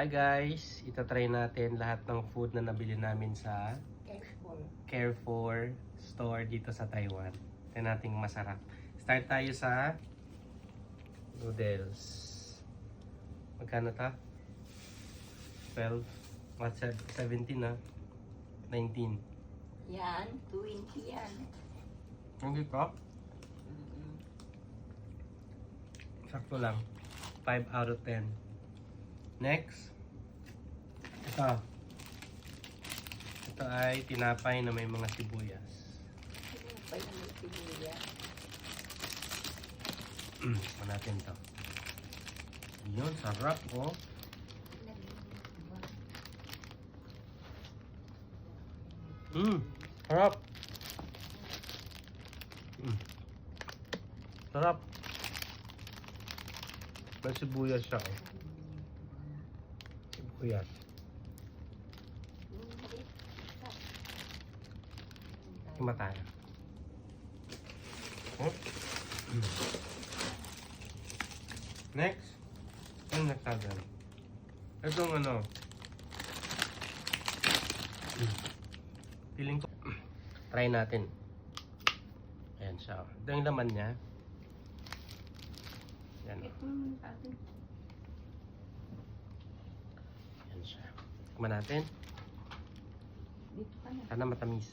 Hi guys! Itatry natin lahat ng food na nabili namin sa Carrefour store dito sa Taiwan. Tignan natin masarap. Start tayo sa noodles. Magkano ta? 12? What? 17 na? 19. Yan, 20 yan. Hindi ko? Sakto lang. 5 out of 10. Next. Ito. Ito ay tinapay na may mga sibuyas. Tinapay na may sibuyas. Ito natin to. Yun, sarap oh. Sarap. Sarap. May sibuyas siya oh. Sibuyas. Kima tayo. Next. Ano nagtagal? Itong ano. Feeling ko. Try natin. Ayan siya. Ito yung laman niya. Ayan. Ayan siya. Tikman natin. Sana matamis.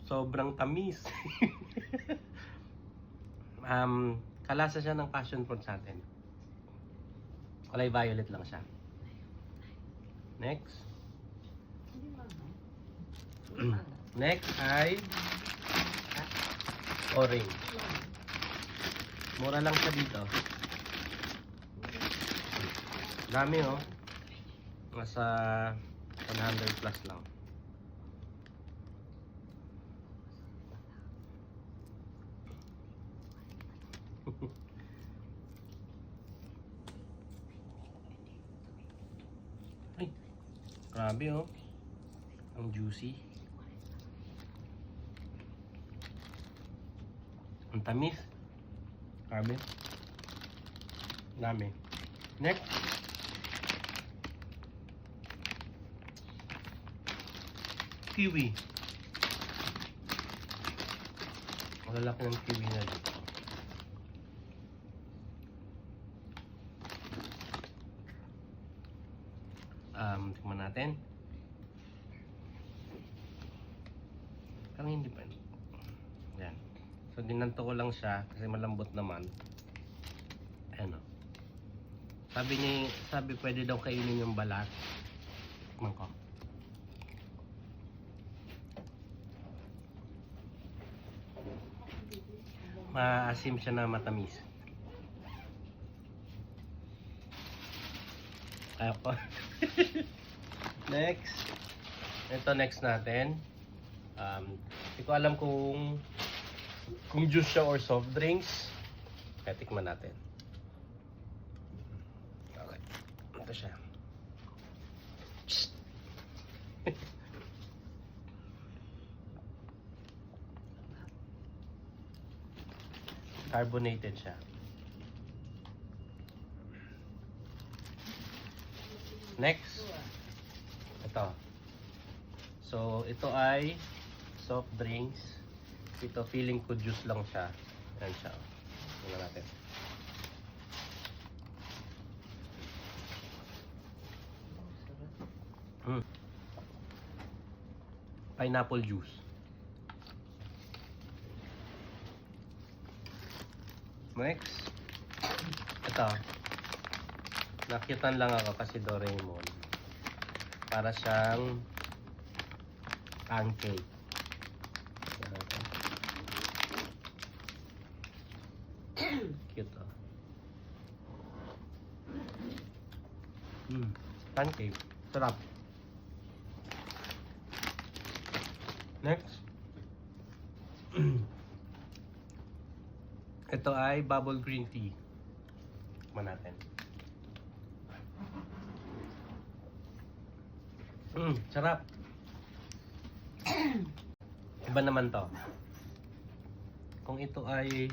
Sobrang tamis. Kalasa siya ng passion fruit sa atin. Kulay violet lang siya. Next. Next ay orange. Mura lang siya dito. Dami oh. Nasa 100 plus lang. Ay, grabe oh. Ang juicy. Ang tamis. Grabe. Dami. Next. Kiwi. Malalaki ng kiwi na dito. Tingnan natin. Parang hindi pa. Yan. So, dinanto ko lang siya kasi malambot naman. Ayan o. Sabi pwede daw kainin yung balat. Tingnan ko. Maasim siya na matamis. Ako. Next. Ito next natin. Hindi ko alam kung juice siya or soft drinks. Kaya tikman natin. Okay. Ito siya. Carbonated siya. Next. Ito. So, ito ay soft drinks. Ito, feeling ko juice lang siya. Ayan siya. Tingnan natin. Pineapple juice. Next. Ito. Nakyutan lang ako kasi Doraemon. Para siyang pancake. Cute oh. Pancake. Sarap. Next. Ito ay bubble green tea. Tikman natin. Sarap. Iba naman to. Kung ito ay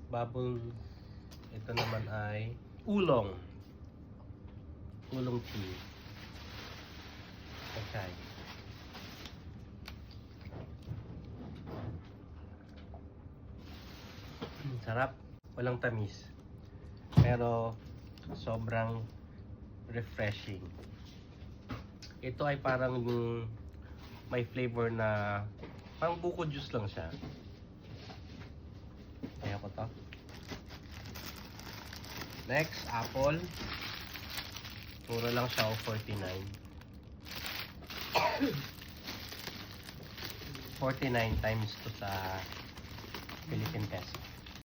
bubble, Ito naman ay oolong. Oolong tea. Okay. Sarap. Walang tamis. Pero sobrang refreshing. Ito ay parang yung may flavor na parang buko juice lang siya. Kaya ko to. Next, apple. Mura lang siya, 49. 49 times to sa Philippine peso.